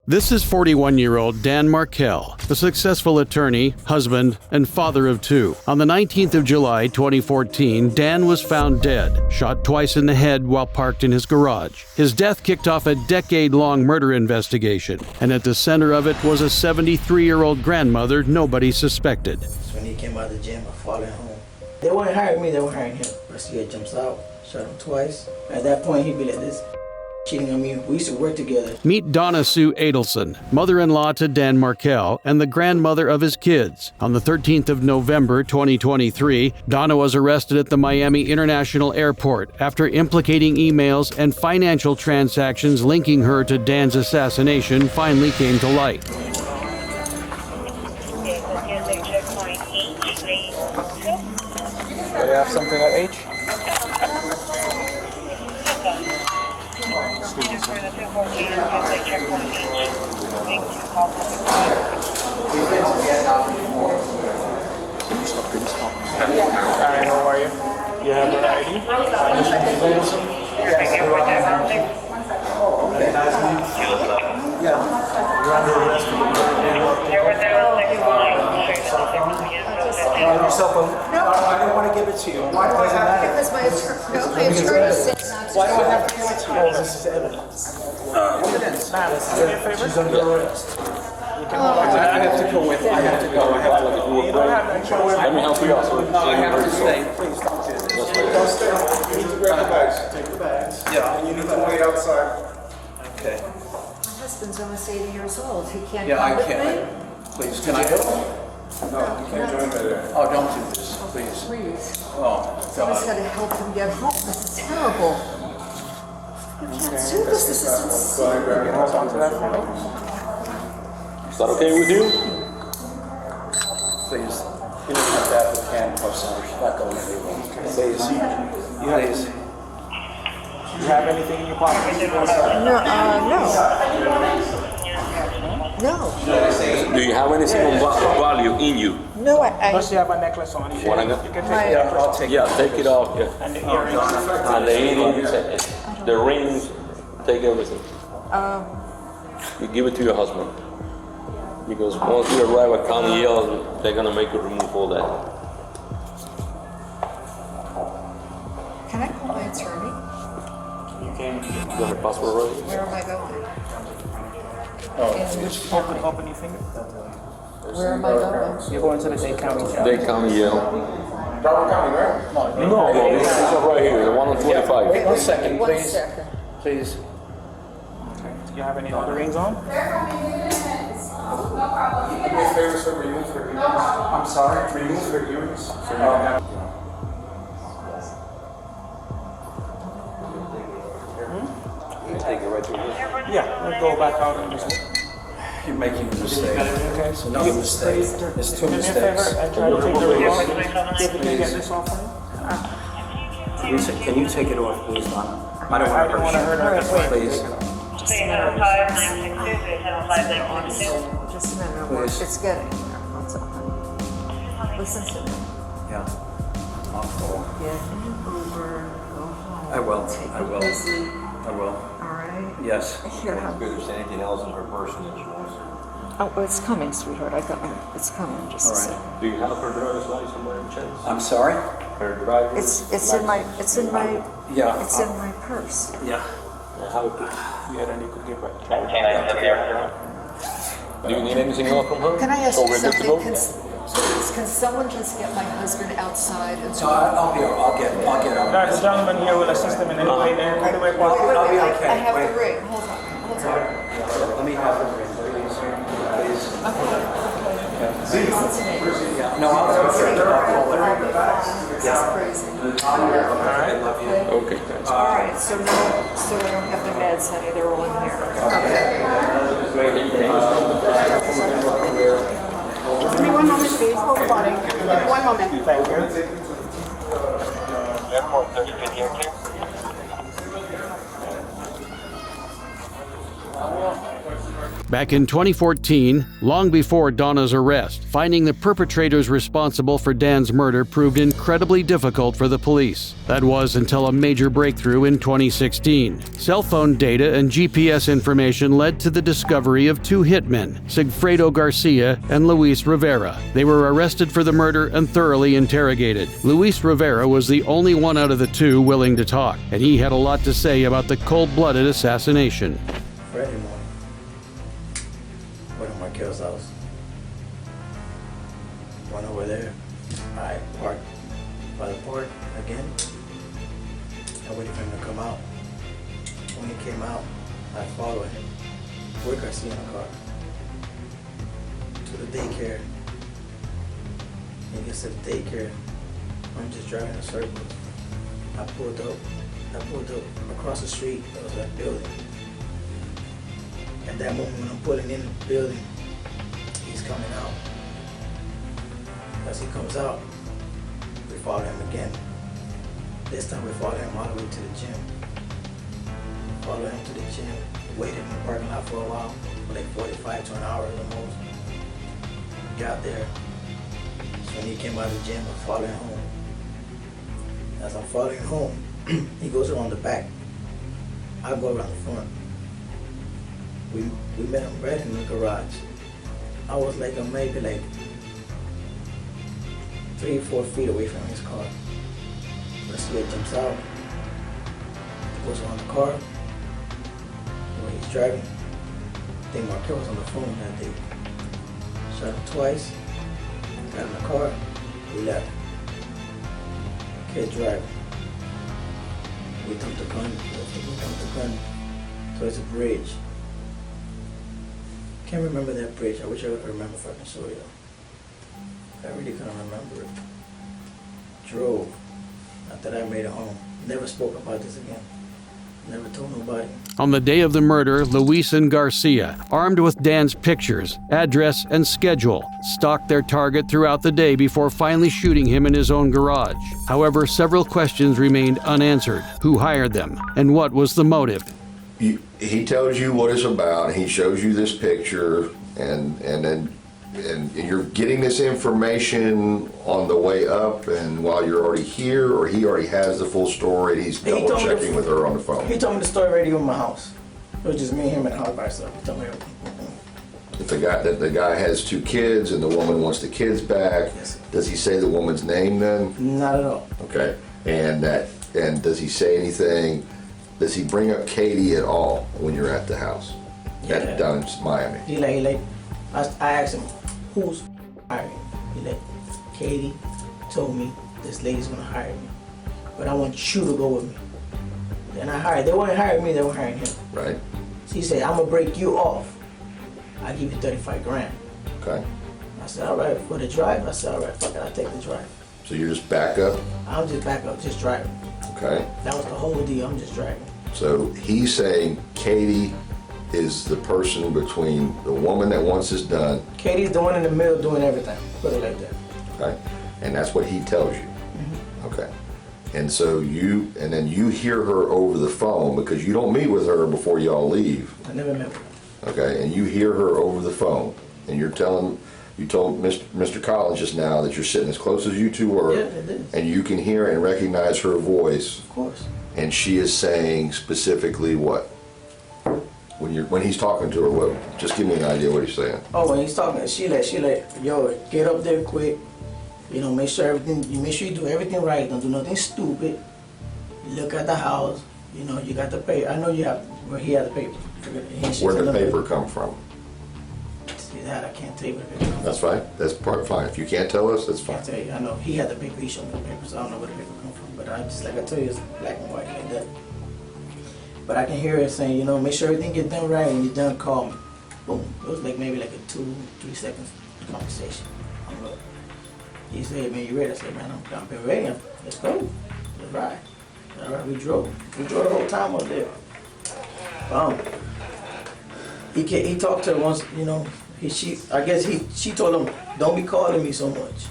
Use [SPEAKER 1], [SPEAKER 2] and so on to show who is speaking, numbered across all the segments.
[SPEAKER 1] This is 41-year-old Dan Markell, a successful attorney, husband, and father of two. On the 19th of July, 2014, Dan was found dead, shot twice in the head while parked in his garage. His death kicked off a decade-long murder investigation, and at the center of it was a 73-year-old grandmother nobody suspected.
[SPEAKER 2] When he came out of the gym, I followed home. They weren't hiring me, they were hiring him. Investigator jumps out, shot him twice. At that point, he'd be like this. Cheating on me. We used to work together.
[SPEAKER 1] Meet Donna Adelson, mother-in-law to Dan Markell and the grandmother of his kids. On the 13th of November, 2023, Donna was arrested at the Miami International Airport after implicating emails and financial transactions linking her to Dan's assassination finally came to light.
[SPEAKER 3] Do you have something at H? Alright, how are you? You have an ID? Your cell phone? No, I don't want to give it to you. Why do I have to?
[SPEAKER 4] Because my attorney said not to.
[SPEAKER 3] Why do I have to give it to you? This is evidence. Evidence. Ma'am, do me a favor? She's under arrest. I have to go with. I have to go. I have to look at who. You don't have no choice. Let me help you out. No, I have to stay. Please don't do this. Don't stay. You need to grab the bags. Take the bags. Yeah. And you need to wait outside. Okay.
[SPEAKER 4] My husband's almost 80 years old. He can't
[SPEAKER 3] Yeah,
[SPEAKER 4] come
[SPEAKER 3] I
[SPEAKER 4] with
[SPEAKER 3] can't.
[SPEAKER 4] me?
[SPEAKER 3] Please, can I help?
[SPEAKER 2] No, you can't join me there.
[SPEAKER 3] Oh, don't do this, please.
[SPEAKER 4] Please.
[SPEAKER 3] Oh,
[SPEAKER 4] Someone's got to help him get home. This is terrible. You can't do this. This is insane.
[SPEAKER 3] Hold on to that for me.
[SPEAKER 5] Is that okay with you?
[SPEAKER 3] Please, you don't have that with handcuffs on her. She's not going anywhere. Please, please. You have anything in your pocket?
[SPEAKER 4] No.
[SPEAKER 5] Do you have anything of value in you?
[SPEAKER 4] No,
[SPEAKER 3] Plus, you have a necklace on. You can take it.
[SPEAKER 4] My-
[SPEAKER 3] I'll take it.
[SPEAKER 5] Yeah, take it off. Yeah.
[SPEAKER 3] And the earrings.
[SPEAKER 5] And the earrings, the rings, take everything. You give it to your husband. Because once you arrive at County Yale, they're gonna make you remove all that.
[SPEAKER 4] Can I call my attorney?
[SPEAKER 5] You have a passport ready?
[SPEAKER 4] Where am I going?
[SPEAKER 3] Open your finger.
[SPEAKER 4] Where am I going?
[SPEAKER 3] You're going to the Dade County jail.
[SPEAKER 5] They County Yale.
[SPEAKER 2] Broward County, right?
[SPEAKER 5] No, this is right here, the one on 25.
[SPEAKER 3] Wait 1 second,
[SPEAKER 4] One
[SPEAKER 3] please.
[SPEAKER 4] second.
[SPEAKER 3] Please. Okay. Do you have any other rings on?
[SPEAKER 2] Do me a favor, sir, remove her earrings.
[SPEAKER 3] I'm sorry?
[SPEAKER 2] Remove her earrings.
[SPEAKER 5] Take it right through this.
[SPEAKER 3] Yeah, we'll go back out and just...
[SPEAKER 2] You're making a mistake.
[SPEAKER 3] Okay.
[SPEAKER 2] It's another mistake. It's two
[SPEAKER 3] Do me a
[SPEAKER 2] mistakes.
[SPEAKER 3] favor and try to take the ring off. If you can get this off for me.
[SPEAKER 2] Can you take it off, please, Donna?
[SPEAKER 3] I don't want to hurt her.
[SPEAKER 2] Please.
[SPEAKER 4] Just a minute.
[SPEAKER 2] Please.
[SPEAKER 4] It's getting there. What's up? Listen to me.
[SPEAKER 2] Yeah. I'll call.
[SPEAKER 4] Get over, go home.
[SPEAKER 2] I will.
[SPEAKER 4] Take
[SPEAKER 2] I
[SPEAKER 4] it
[SPEAKER 2] will.
[SPEAKER 4] easy.
[SPEAKER 2] I will.
[SPEAKER 4] All right?
[SPEAKER 2] Yes.
[SPEAKER 4] Here.
[SPEAKER 5] If there's anything else in her person that she wants.
[SPEAKER 4] Oh, it's coming, sweetheart. It's coming. Just a
[SPEAKER 2] All
[SPEAKER 4] second.
[SPEAKER 2] right.
[SPEAKER 5] Do you have her driver's license by any chance?
[SPEAKER 2] I'm sorry?
[SPEAKER 5] Her driver's
[SPEAKER 4] It's in my
[SPEAKER 2] Yeah.
[SPEAKER 4] it's in my purse.
[SPEAKER 2] Yeah.
[SPEAKER 5] How
[SPEAKER 3] Yeah, then you could give her.
[SPEAKER 5] do you need anything else from her?
[SPEAKER 4] Can I ask
[SPEAKER 5] So
[SPEAKER 4] you
[SPEAKER 5] we're good to
[SPEAKER 4] something?
[SPEAKER 5] go?
[SPEAKER 4] Can someone just get my husband outside and
[SPEAKER 2] So I'll get him.
[SPEAKER 3] The gentleman here will assist him in any way. Anyway,
[SPEAKER 4] Wait,
[SPEAKER 3] possible.
[SPEAKER 2] I'll be
[SPEAKER 4] I
[SPEAKER 2] okay.
[SPEAKER 4] have
[SPEAKER 2] Wait.
[SPEAKER 4] the ring. Hold on.
[SPEAKER 2] Let me have the ring, please. Please.
[SPEAKER 4] Listen to me.
[SPEAKER 2] No, I'll take it. I'll call her.
[SPEAKER 4] This is crazy.
[SPEAKER 2] I love you.
[SPEAKER 5] Okay, thanks.
[SPEAKER 4] All right, so I don't have the meds, honey. They're all in here.
[SPEAKER 6] Give me 1 moment, please. Hold the body. 1 moment.
[SPEAKER 3] Thank you.
[SPEAKER 1] Back in 2014, long before Donna's arrest, finding the perpetrators responsible for Dan's murder proved incredibly incredibly difficult for the police. That was until a major breakthrough in 2016. Cell phone data and GPS information led to the discovery of two hitmen, Sigfredo Garcia and Luis Rivera. They were arrested for the murder and thoroughly interrogated. Luis Rivera was the only one out of the two willing to talk, and he had a lot to say about the cold-blooded assassination.
[SPEAKER 2] Friday morning, went to Markel's house. Went over there. I parked by the park again. I waited for him to come out. When he came out, I followed him. Where could I see in the car? To the daycare. He gets to the daycare. I'm just driving in circles. I pulled up across the street. There was that building. At that moment when I'm pulling in the building, he's coming out. As he comes out, we follow him again. This time we follow him all the way to the gym. Follow him to the gym, waited in the parking lot for a while, for like 45 to an hour at the most. Got there. So when he came out of the gym, I followed him home. As I'm following home, he goes around the back. I go around the front. We met him right in the garage. I was like maybe like 3 or 4 feet away from his car. Garcia jumps out, goes around the car, where he's driving. I think Markel was on the phone that day. Shot him twice, got in the car, we left. Kid driving. We dumped the gun towards the bridge. Can't remember that bridge. I wish I could remember if I can show you. I really couldn't remember it. Drove. After that, I made it home. Never spoke about this again. Never told nobody.
[SPEAKER 1] On the day of the murder, Luis and Garcia, armed with Dan's pictures, address, and schedule, stalked their target throughout the day before finally shooting him in his own garage. However, several questions remained unanswered. Who hired them? And what was the motive?
[SPEAKER 7] He tells you what it's about. He shows you this picture, and you're getting this information on the way up, and while you're already here, or he already has the full story, he's double checking with her on the phone.
[SPEAKER 2] He told me the story already in my house. It was just me and him in the house by ourselves. He told me everything.
[SPEAKER 7] That the guy has 2 kids and the woman wants the kids back.
[SPEAKER 2] Yes.
[SPEAKER 7] Does he say the woman's name then?
[SPEAKER 2] Not at all.
[SPEAKER 7] Okay. And does he say anything? Does he bring up Katie at all when you're at the house?
[SPEAKER 2] Yeah.
[SPEAKER 7] Down in Miami.
[SPEAKER 2] He like I asked him, who's hiring? He like, Katie told me this lady's gonna hire me, but I want you to go with me. Then I hired. They weren't hiring me. They were hiring him.
[SPEAKER 7] Right.
[SPEAKER 2] So he said, I'm gonna break you off. I give you 35 grand.
[SPEAKER 7] Okay.
[SPEAKER 2] I said, all right, for the drive. I said, all right, fuck it, I'll take the drive.
[SPEAKER 7] So you're just back up?
[SPEAKER 2] I'm just back up, just driving.
[SPEAKER 7] Okay.
[SPEAKER 2] That was the whole deal. I'm just driving.
[SPEAKER 7] So he's saying Katie is the person between the woman that wants this done.
[SPEAKER 2] Katie's the one in the middle doing everything. Put it like that.
[SPEAKER 7] Okay. And that's what he tells you.
[SPEAKER 2] Mm-hmm.
[SPEAKER 7] Okay. And so then you hear her over the phone, because you don't meet with her before y'all leave.
[SPEAKER 2] I never met her.
[SPEAKER 7] Okay. And you hear her over the phone, and you told Mr. Collins just now that you're sitting as close as you two were.
[SPEAKER 2] Yeah, I did.
[SPEAKER 7] And you can hear and recognize her voice.
[SPEAKER 2] Of course.
[SPEAKER 7] And she is saying specifically what? When he's talking to her, what? Just give me an idea what he's saying.
[SPEAKER 2] Oh, when he's talking, she like, yo, get up there quick. You know, make sure you do everything right. Don't do nothing stupid. Look at the house. You know, you got the paper. I know you have. Well, he had the paper.
[SPEAKER 7] Where did the paper come from?
[SPEAKER 2] See that? I can't tell you where the paper comes from.
[SPEAKER 7] That's fine. That's fine. If you can't tell us, that's
[SPEAKER 2] I
[SPEAKER 7] fine.
[SPEAKER 2] can't tell you. I know he had the paper. He showed me the paper, so I don't know where the paper come from. But I just like I tell you, it's black and white like that. But I can hear it saying, you know, make sure everything gets done right, and you're done, call me. Boom. It was like maybe like a 2-3 seconds conversation. I'm like, he said, man, you ready? I said, man, I'm been ready. Let's go. Let's ride. All right, we drove. We drove the whole time up there. He talked to her once, you know. She told him, don't be calling me so much.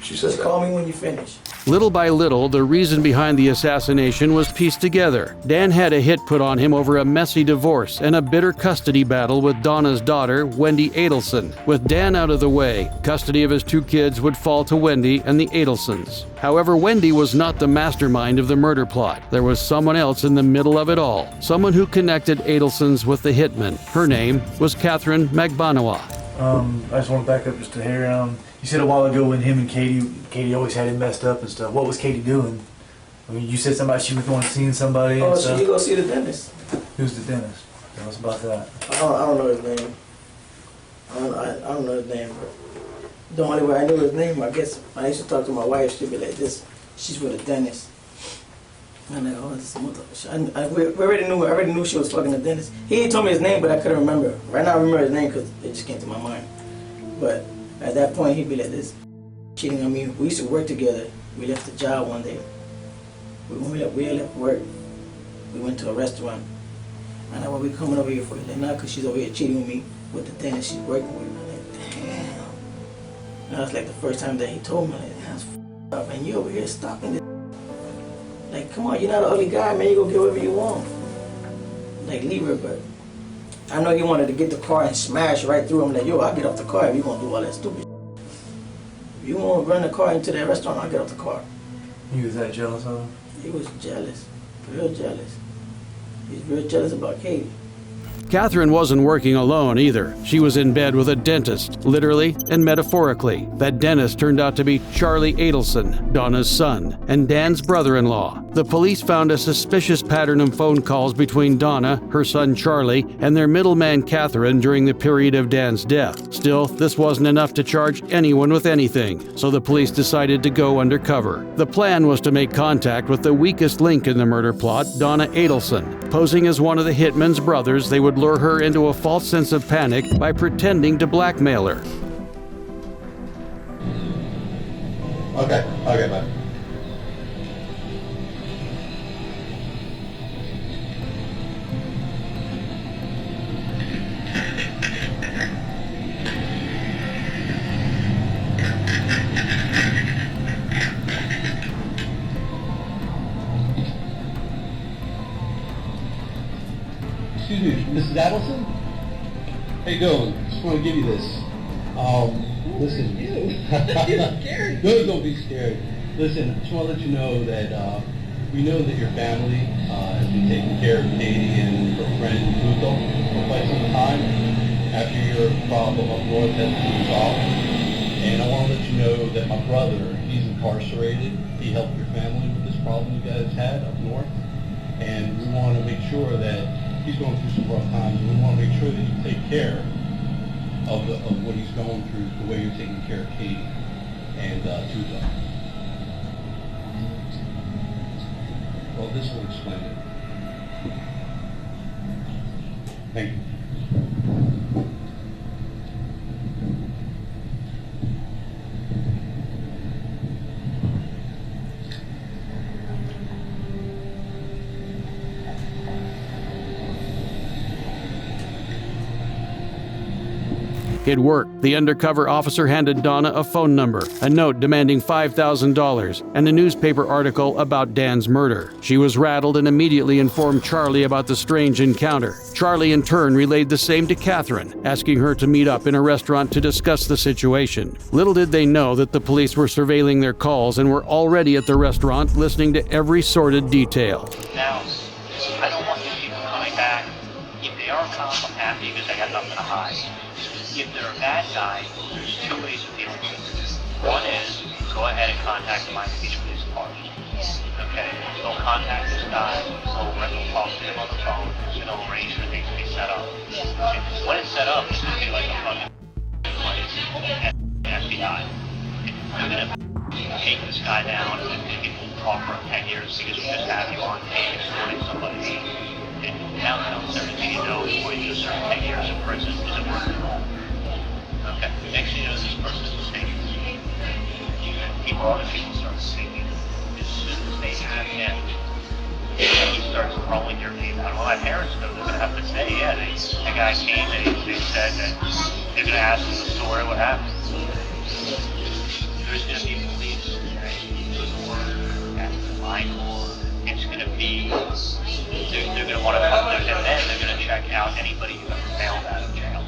[SPEAKER 7] She said
[SPEAKER 2] Just
[SPEAKER 7] that.
[SPEAKER 2] call me when you finish.
[SPEAKER 1] Little by little, the reason behind the assassination was pieced together. Dan had a hit put on him over a messy divorce and a bitter custody battle with Donna's daughter, Wendy Adelson. With Dan out of the way, custody of his 2 kids would fall to Wendy and the Adelsons. However, Wendy was not the mastermind of the murder plot. There was someone else in the middle of it all, someone who connected Adelsons with the hitman. Her name was Catherine Magbanawa.
[SPEAKER 8] I just want to back up just a hair. You said a while ago when him and Katie always had him messed up and stuff. What was Katie doing? I mean, you said somebody she was going to see somebody and
[SPEAKER 2] Oh,
[SPEAKER 8] stuff.
[SPEAKER 2] so you go see the dentist.
[SPEAKER 8] Who's the dentist? Tell us about that.
[SPEAKER 2] I don't know his name. I don't know his name, but the only way I knew his name, I guess, when I used to talk to my wife, she'd be like this. She's with a dentist. And I'm like, oh, this mother. We already knew she was fucking a dentist. He told me his name, but I couldn't remember. Right now I remember his name because it just came to my mind. But at that point, he'd be like this, cheating on me. We used to work together. We left the job one day. When we left work, we went to a restaurant. And I was, we coming over here for it. Like, nah, because she's over here cheating with me with the dentist she's working with. I'm like, damn. And that was like the first time that he told me, like, that's f***ed up, man. You over here stopping this. Like, come on, you're not an ugly guy, man. You go get whatever you want. Like, leave her, but I know he wanted to get the car and smash right through him. Like, yo, I'll get off the car if you gonna do all that stupid shit. If you wanna run the car into that restaurant, I'll get off the car.
[SPEAKER 8] He was that jealous of him?
[SPEAKER 2] He was jealous, real jealous. He's real jealous about Katie.
[SPEAKER 1] Catherine wasn't working alone either. She was in bed with a dentist, literally and metaphorically. That dentist turned out to be Charlie Adelson, Donna's son, and Dan's brother-in-law. The police found a suspicious pattern of phone calls between Donna, her son Charlie, and their middleman Catherine during the period of Dan's death. Still, this wasn't enough to charge anyone with anything, so the police decided to go undercover. The plan was to make contact with the weakest link in the murder plot, Donna Adelson. Posing as one of the hitman's brothers, they would lure her into a false sense of panic by pretending to blackmail her.
[SPEAKER 7] Okay, bud.
[SPEAKER 9] Excuse me, Mrs. Adelson? How you doing? Just want to give you this. Listen. You're scared. No, don't be scared. Listen, just want to let you know that we know that your family has been taking care of Katie and her friend Luto for quite some time after your problem up north has been resolved. And I want to let you know that my brother, he's incarcerated. He helped your family with this problem you guys had up north. And we want to make sure that he's going through some rough times, and we want to make sure that you take care of what he's going through, the way you're taking care of Katie and Tuto. Well, this will explain it. Thank you.
[SPEAKER 1] It worked. The undercover officer handed Donna a phone number, a note demanding $5,000, and a newspaper article about Dan's murder. She was rattled and immediately informed Charlie about the strange encounter. Charlie in turn relayed the same to Catherine, asking her to meet up in a restaurant to discuss the situation. Little did they know that the police were surveilling their calls and were already at the restaurant listening to every sordid detail.
[SPEAKER 10] Now, I don't want these people coming back. If they are cops, I'm happy because I got nothing to hide. If they're a bad guy, there's 2 ways of dealing with it. One is, go ahead and contact the Miami Beach Police Department. Okay? They'll contact this guy, they'll talk to him on the phone, and they'll arrange for things to be set up. Okay? When it's set up, it's going to be like a fucking place at FBI. They're going to take this guy down and people talk for 10 years because we just have you on tape extorting somebody. And now comes everything you know before you do a certain 10 years in prison is it worth it all. Okay, next thing you know, this person's mistaken. Other people start singing as soon as they have him. He starts throwing your name out. Well, my parents know they're going to have to say, yeah, the guy came and they said that they're going to ask him the story, what happened. There's going to be police line. It's going to be, they're going to want to come there, and then they're going to check out anybody who ever bailed out of jail.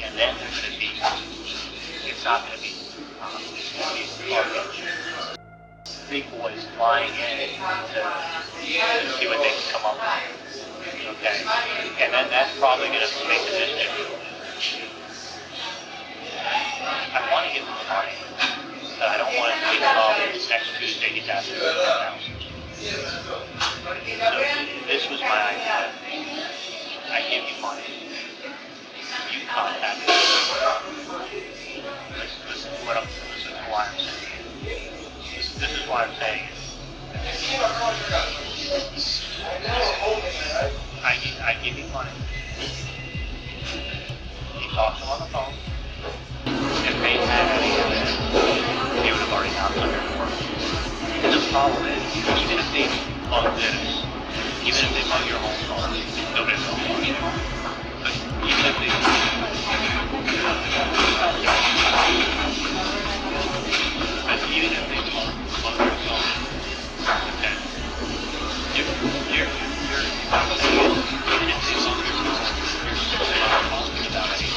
[SPEAKER 10] And then they're going to be, it's not going to be big boys flying in to see what they can come up with. Okay? And then that's probably going to make the decision. I want to give them money, but I don't want to take it off next Tuesday. He's asking for $1,000. So this was my idea. I give you money. You contact me. Listen to why I'm saying it. This is why I'm saying it. I give you money. You talk to them on the phone. If they had any evidence, they would have already knocked on your door. And the problem is, even if they mug this, even if they mug your whole phone, nobody will know. But even if they mug your phone, okay, you're even if they mug your phone, you're still not talking about anything.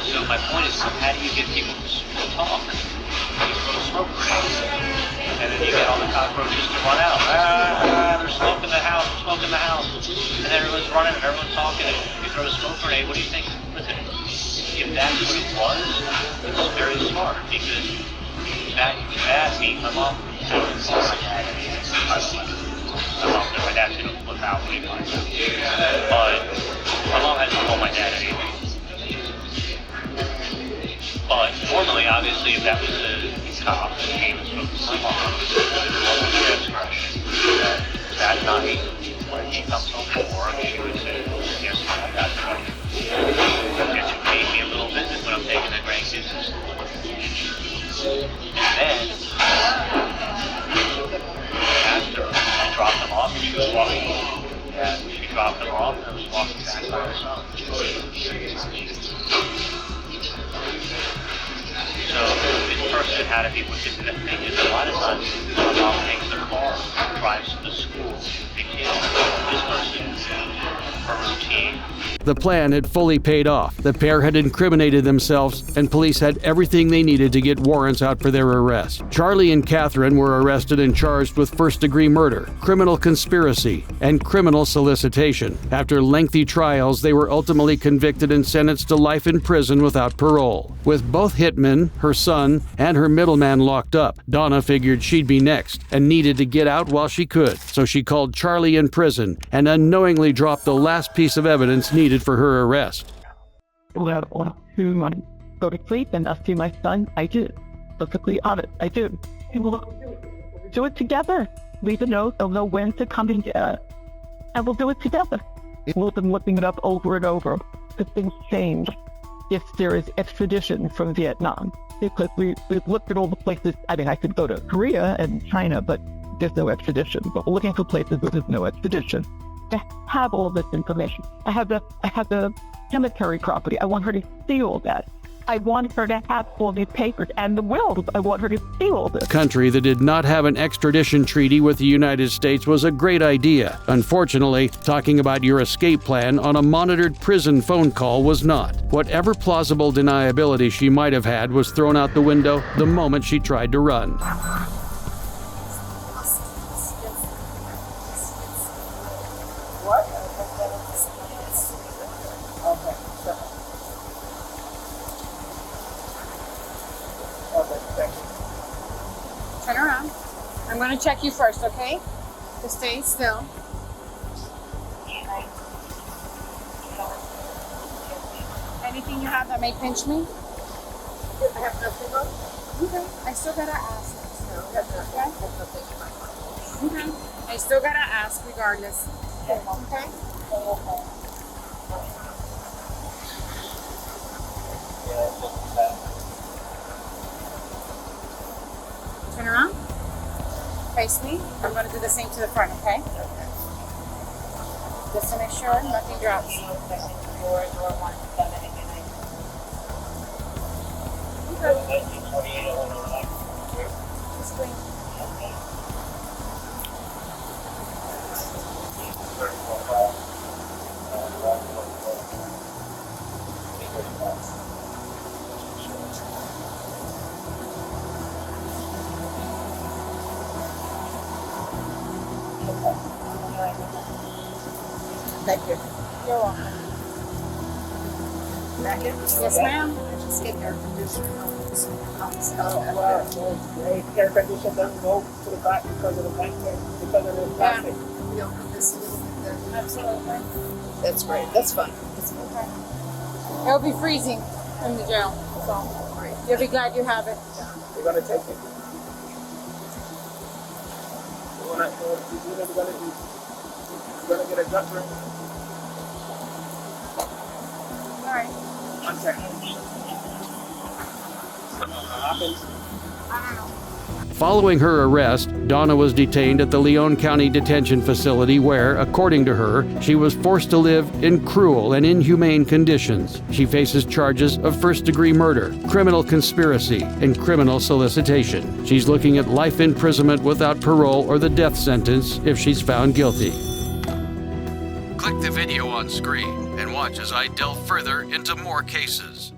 [SPEAKER 10] So my point is, how do you get people to talk? You throw a smoke grenade, and then you get all the cockroaches to run out. There's smoke in the house, smoke in the house. And everyone's running and everyone's talking, and you throw a smoke grenade, what do you think? Listen, if that's what it was, it's very smart, because that means my mom hasn't told my dad anything. My dad's going to flip out when he finds out. But my mom hasn't told my dad anything. But normally, obviously, if that was a cop that came and spoke to my mom, what would be expression? That night, when he comes home from work, she would say, yes, I got the money. Yes, you paid me a little visit when I'm taking the grandkids to school. And then, after I dropped them off, she was walking. Yeah, she dropped them off and was walking back by herself. So this person had to be wicked. The thing is, a lot of times, my mom takes their car, drives to the school, big deal. This person, her routine.
[SPEAKER 1] The plan had fully paid off. The pair had incriminated themselves, and police had everything they needed to get warrants out for their arrest. Charlie and Catherine were arrested and charged with first-degree murder, criminal conspiracy, and criminal solicitation. After lengthy trials, they were ultimately convicted and sentenced to life in prison without parole. With both hitmen, her son, and her middleman locked up, Donna figured she'd be next and needed to get out while she could. So she called Charlie in prison and unknowingly dropped the last piece of evidence needed for her arrest.
[SPEAKER 11] Well, to go to sleep and not see my son, I do. Perfectly honest, I do. And we'll do it together. Leave a note, they'll know when to come and and we'll do it together. We've been looking it up over and over. If things change, if there is extradition from Vietnam, because we've looked at all the places. I mean, I could go to Korea and China, but there's no extradition. But we're looking for places where there's no extradition. To have all this information. I have the cemetery property. I want her to see all that. I want her to have all these papers and the wills. I want her to see all this.
[SPEAKER 1] A country that did not have an extradition treaty with the United States was a great idea. Unfortunately, talking about your escape plan on a monitored prison phone call was not. Whatever plausible deniability she might have had was thrown out the window the moment she tried to run.
[SPEAKER 6] Turn around. I'm going to check you first, okay? Just stay still. Anything you have that may pinch me? I have nothing wrong. Okay. I still gotta ask. Okay. I still gotta ask regardless. Okay? Turn around. Face me. I'm going to do the same to the front, okay? Just to make sure nothing drops. Thank you. You're welcome. Yes, ma'am. Just get your condition.
[SPEAKER 2] Air condition doesn't go to the back because of the blanket, because of the plastic.
[SPEAKER 4] We open this a little bit there.
[SPEAKER 6] Absolutely.
[SPEAKER 4] That's great. That's fine. That's fine.
[SPEAKER 6] Okay. It'll be freezing in the jail, so you'll be glad you have it.
[SPEAKER 2] We're gonna take it. We're gonna get a gut ring.
[SPEAKER 6] All right.
[SPEAKER 2] 1 second. Happens.
[SPEAKER 6] I don't know.
[SPEAKER 1] Following her arrest, Donna was detained at the Leon County Detention Facility where, according to her, she was forced to live in cruel and inhumane conditions. She faces charges of first-degree murder, criminal conspiracy, and criminal solicitation. She's looking at life imprisonment without parole or the death sentence if she's found guilty. Click the video on screen and watch as I delve further into more cases.